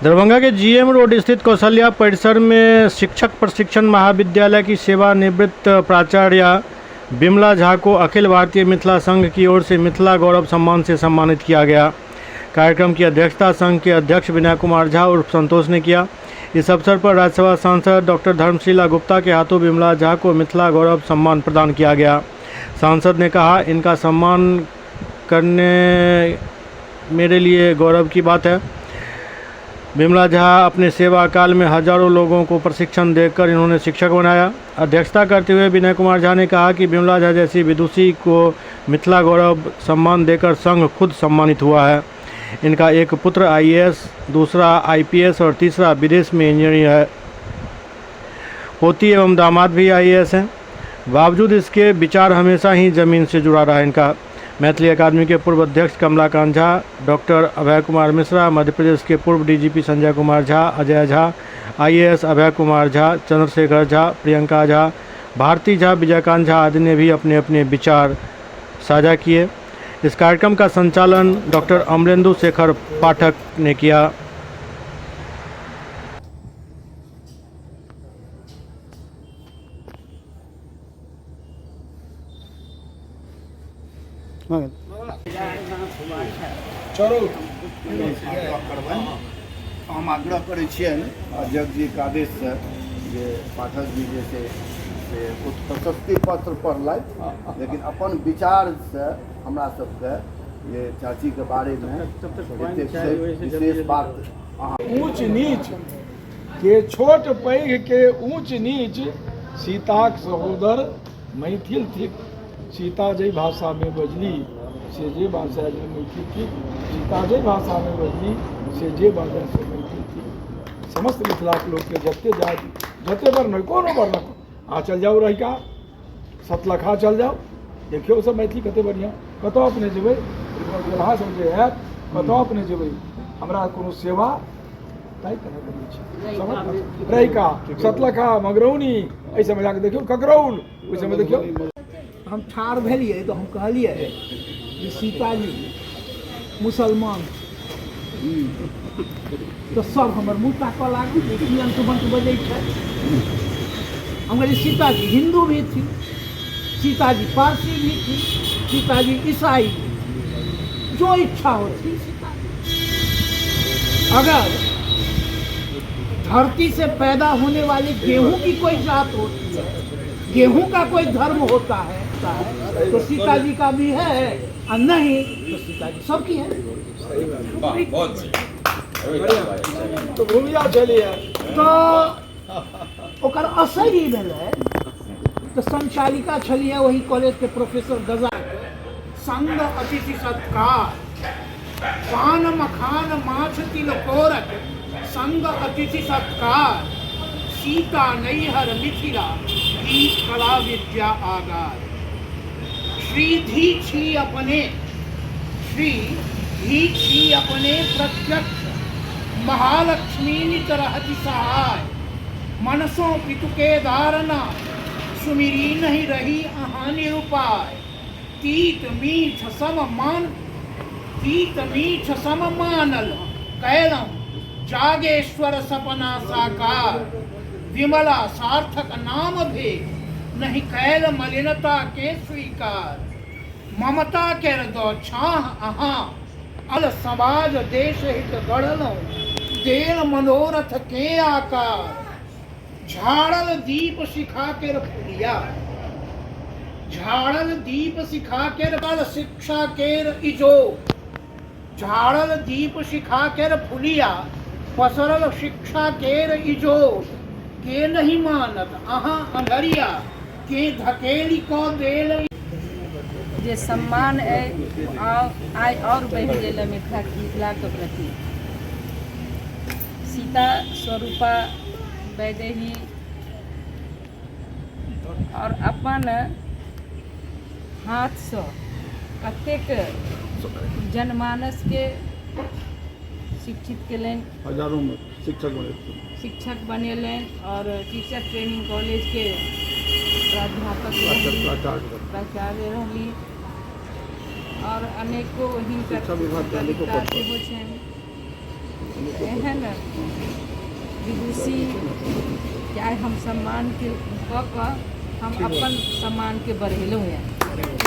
दरभंगा के GM road स्थित कौशल्या परिसर में शिक्षक प्रशिक्षण महाविद्यालय की सेवानिवृत्त प्राचार्य बिमला झा को अखिल भारतीय मिथिला संघ की ओर से मिथिला गौरव सम्मान से सम्मानित किया गया। कार्यक्रम की अध्यक्षता संघ के अध्यक्ष विनय कुमार झा उर्फ संतोष ने किया। इस अवसर पर राज्यसभा सांसद डॉक्टर धर्मशीला गुप्ता के हाथों बिमला झा को मिथिला गौरव सम्मान प्रदान किया गया। सांसद ने कहा, इनका सम्मान करने मेरे लिए गौरव की बात है। बिमला झा अपने सेवा काल में हजारों लोगों को प्रशिक्षण देकर इन्होंने शिक्षक बनाया। अध्यक्षता करते हुए विनय कुमार झा ने कहा कि बिमला झा जैसी विदुषी को मिथिला गौरव सम्मान देकर संघ खुद सम्मानित हुआ है। इनका एक पुत्र आईएएस, दूसरा आईपीएस और तीसरा विदेश में इंजीनियर है। पोती एवं दामाद भी आईएएस हैं। बावजूद इसके विचार हमेशा ही जमीन से जुड़ा रहा इनका। मैथिली अकादमी के पूर्व अध्यक्ष कमलाकांत झा, डॉक्टर अभय कुमार मिश्रा, मध्य प्रदेश के पूर्व डीजीपी संजय कुमार झा, अजय झा, आईएएस अभय कुमार झा, चंद्रशेखर झा, प्रियंका झा, भारती झा, विजयकांत झा आदि ने भी अपने अपने विचार साझा किए। इस कार्यक्रम का संचालन डॉक्टर अमरेंदु शेखर पाठक ने किया। चलो हम आग्रह करै छियनि अध्यक्ष जी के आदेश से जे पाठक जी जे छै से प्रशस्ति पत्र पढ़लथि, लेकिन अपन विचार से हमरा सबके जे चाची के बारे में विशेष बात ऊंच नीच के छोट पैघ के ऊंच नीच सीताक सहोदर मैथिल थिक। सीता जय भाषा में बजली से जे भाषा जे मैथिल थी। सीता जय भाषा में बजली से जे भाषा से मैथिल थी। समस्त मिथिला के लोग के जते जाति जते वर्ण कोनो वर्ण आ चल जाओ रही का सतलखा चल जाओ, देखियो सब मैथिली कते बढ़िया। कतौ अपने जेबै व्यवहार समझे है, कतौ अपने जेबै हमरा कोनो सेवा ताई तरह करै छी। समझ रही का सतलखा मगरौनी ऐ समय जाके देखियो ककरौल ओइ समय देखियो। हम ठाड़ भेलिए तो हम कहलिए कि सीताजी मुसलमान तो सब हमर मुँह ताकऽ लागल कि अंतुबंत बजै छै। हम कहलिए सीताजी हिंदू भी थी, सीताजी पारसी भी थी, सीताजी ईसाई भी, जो इच्छा होती सीताजी। अगर धरती से पैदा होने वाले गेहूं की कोई जात होती है, गेहूं का कोई धर्म होता है तो सीताजी का भी है, और नहीं तो सीताजी सबकी है। तो भूमिया चलिए तो ओकर असर ही भेलै। तो संचालिका छलिए वही कॉलेज के प्रोफेसर गजा के संग अतिथि सत्कार पान मखान माछ तिलकोरक संग अतिथि सत्कार सीता नैहर मिथिला गीत कला विद्या आगार। श्री धी छी अपने प्रत्यक्ष महालक्ष्मी नित रहति सहाय। मनसों पितु के धारणा सुमिरी नहीं रही अहाँ निरुपाय। तीत मीठ सम मानल कैलम जागेश्वर सपना साकार। विमला सार्थक नाम भे नहीं कैल मलिनता के स्वीकार। ममता के दो छाह अहाँ अल समाज देश हित गढ़लो देल मनोरथ के आकार। झाड़ल दीप शिखा के फुलिया झाड़ल दीप शिखा के कल शिक्षा केर इजो। झाड़ल दीप शिखा केर फुलिया पसरल शिक्षा केर इजो। के नहीं मानत अहाँ अंधरिया के धकेली को देल। जे सम्मान आय और बढ़ गेल मिथिला के प्रति। सीता स्वरूपा वैदेही और अपन हाथ से कतेक जनमानस के शिक्षित केलनि, हजारों में शिक्षक बनेलनि और टीचर ट्रेनिंग कॉलेज के प्राध्यापक प्राचार्य रहली और अनेको हिनकर सेहो छनि। एहन विदुषी के आइ हम सम्मान के कऽ कऽ हम अपन सम्मान के बढ़ेलहुँ हैं।